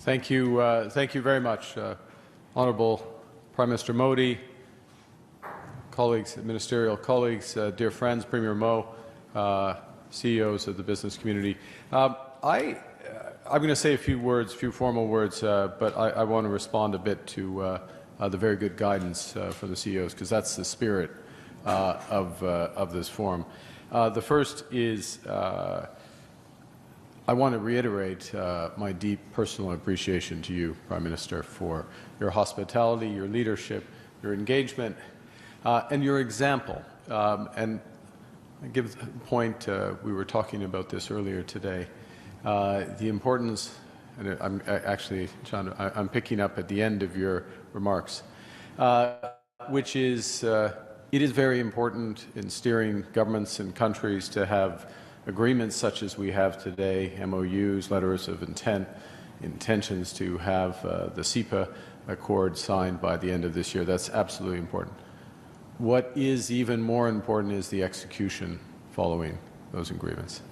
Thank you very much, Honourable Prime Minister Modi, colleagues, ministerial colleagues, dear friends, Premier Mo, CEOs of the business community. I'm going to say a few formal words, but I want to respond a bit to the very good guidance for the CEOs, because that's the spirit of this forum. The first is I want to reiterate my deep personal appreciation to you, Prime Minister, for your hospitality, your leadership, your engagement, and your example. And I give the point, we were talking about this earlier today, the importance, and I'm picking up at the end of your remarks, which is it is very important in steering governments and countries to have agreements such as we have today, MOUs, letters of intent, intentions to have the CEPA Accord signed by the end of this year. That's absolutely important. What is even more important is the execution following those agreements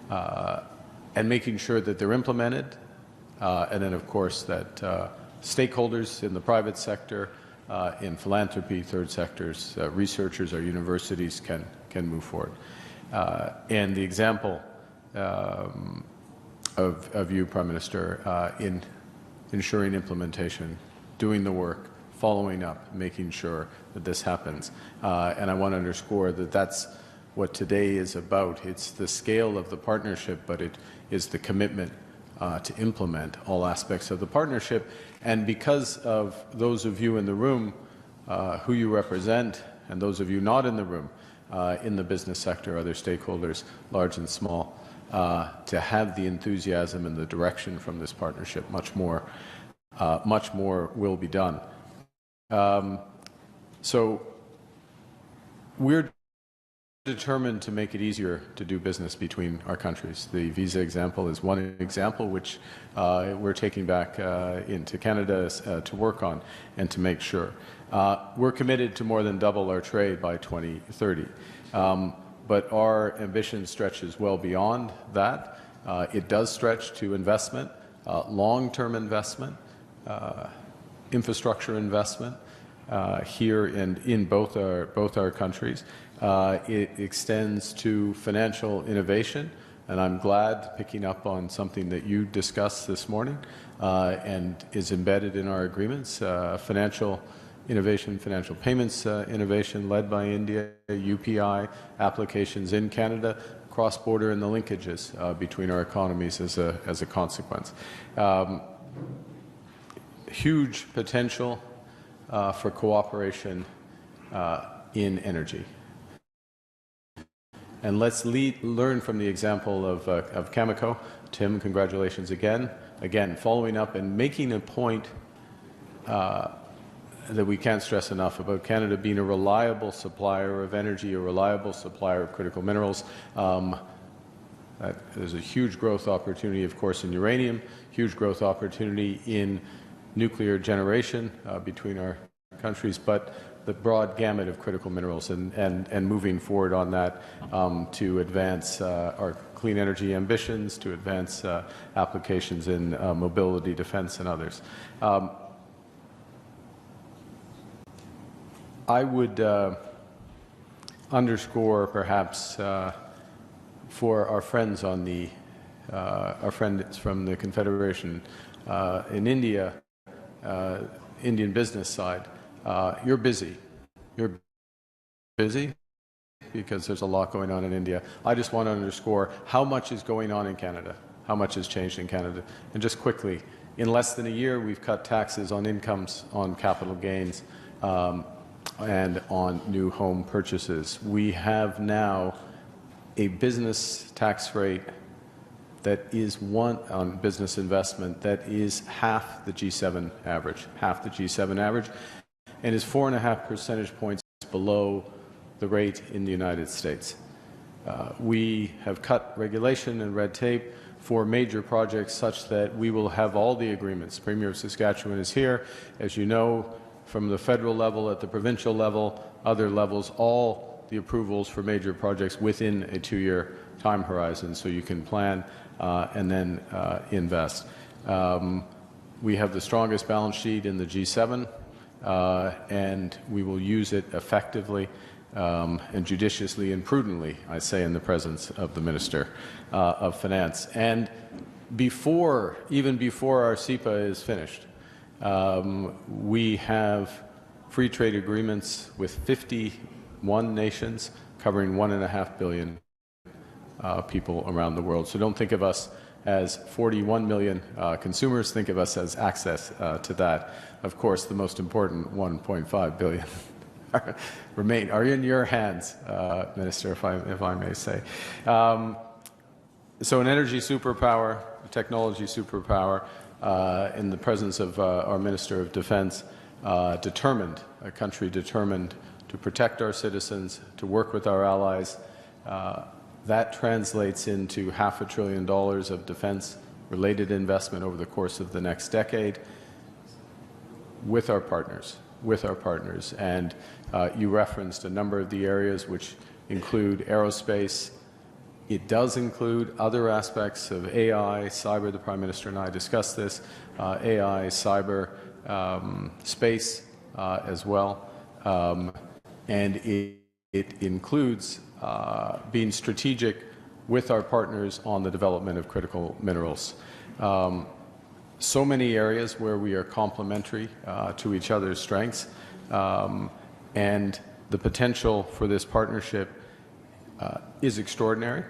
and making sure that they're implemented, and then, of course, that stakeholders in the private sector, in philanthropy, third sectors, researchers, our universities can move forward. And the example of you, Prime Minister, in ensuring implementation, doing the work, following up, making sure that this happens. And I want to underscore that that's what today is about. It's the scale of the partnership, but it is the commitment to implement all aspects of the partnership. And because of those of you in the room who you represent, and those of you not in the room, in the business sector, other stakeholders, large and small, to have the enthusiasm and the direction from this partnership. Much more will be done. So we're determined to make it easier to do business between our countries. The visa example is one example which we're taking back into Canada to work on and to make sure. We're committed to more than double our trade by 2030, but our ambition stretches well beyond that. It does stretch to investment, long-term investment, infrastructure investment here and in both our countries. It extends to financial innovation, and I'm glad, picking up on something that you discussed this morning and is embedded in our agreements, financial innovation, financial payments innovation led by India, UPI applications in Canada, cross-border, and the linkages between our economies as a consequence. Huge potential for cooperation in energy. And let's learn from the example of Cameco. Tim, congratulations again. Again, following up and making a point that we can't stress enough about Canada being a reliable supplier of energy, a reliable supplier of critical minerals. There's a huge growth opportunity, of course, in uranium, huge growth opportunity in nuclear generation between our countries, but the broad gamut of critical minerals and moving forward on that to advance our clean energy ambitions, to advance applications in mobility, defense, and others. I would underscore, perhaps, for our friends on the our friends from the Confederation in India, Indian business side. You're busy. You're busy because there's a lot going on in India. I just want to underscore how much is going on in Canada, how much has changed in Canada. And just quickly, in less than a year, we've cut taxes on incomes, on capital gains, and on new home purchases. We have now a business tax rate that is on business investment that is half the G7 average, and is 4.5 percentage points below the rate in the United States. We have cut regulation and red tape for major projects such that we will have all the agreements. Premier of Saskatchewan is here. As you know, from the federal level, at the provincial level, other levels, all the approvals for major projects within a 2-year time horizon, so you can plan and then invest. We have the strongest balance sheet in the G7, and we will use it effectively and judiciously and prudently, I say, in the presence of the Minister of Finance. And even before our CEPA is finished, we have free trade agreements with 51 nations covering 1.5 billion people around the world. So don't think of us as 41 million consumers, think of us as access to that. Of course, the most important 1.5 billion are in your hands, Minister, if I may say. So an energy superpower, a technology superpower, in the presence of our Minister of Defense, a country determined to protect our citizens, to work with our allies. That translates into $500 billion of defense-related investment over the course of the next decade with our partners. And you referenced a number of the areas which include aerospace. It does include other aspects of AI, cyber. The Prime Minister and I discussed this. AI, cyber, space as well. And it includes being strategic with our partners on the development of critical minerals. So many areas where we are complementary to each other's strengths, and the potential for this partnership is extraordinary.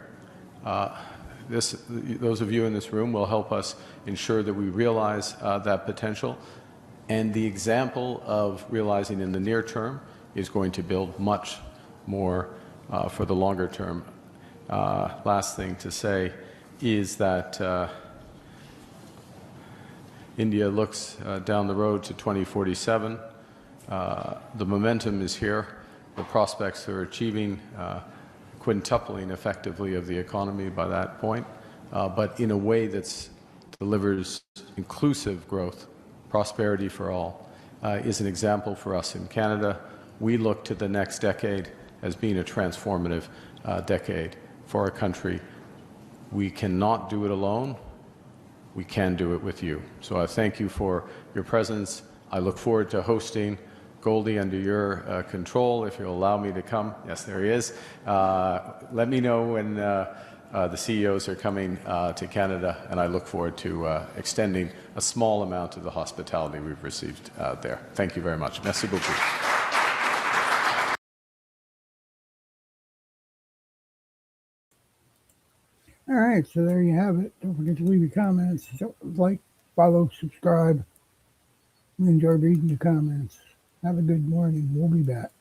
Those of you in this room will help us ensure that we realize that potential, and the example of realizing in the near term is going to build much more for the longer term. Last thing to say is that India looks down the road to 2047. The momentum is here. The prospects are achieving quintupling effectively of the economy by that point, but in a way that delivers inclusive growth, prosperity for all, is an example for us in Canada. We look to the next decade as being a transformative decade for our country. We cannot do it alone. We can do it with you. So I thank you for your presence. I look forward to hosting Goldie under your control, if you'll allow me to come. Yes, there he is. Let me know when the CEOs are coming to Canada, and I look forward to extending a small amount of the hospitality we've received there. Thank you very much. Merci beaucoup. All right, so there you have it. Don't forget to leave your comments. Like, follow, subscribe. We enjoy reading your comments. Have a good morning. We'll be back.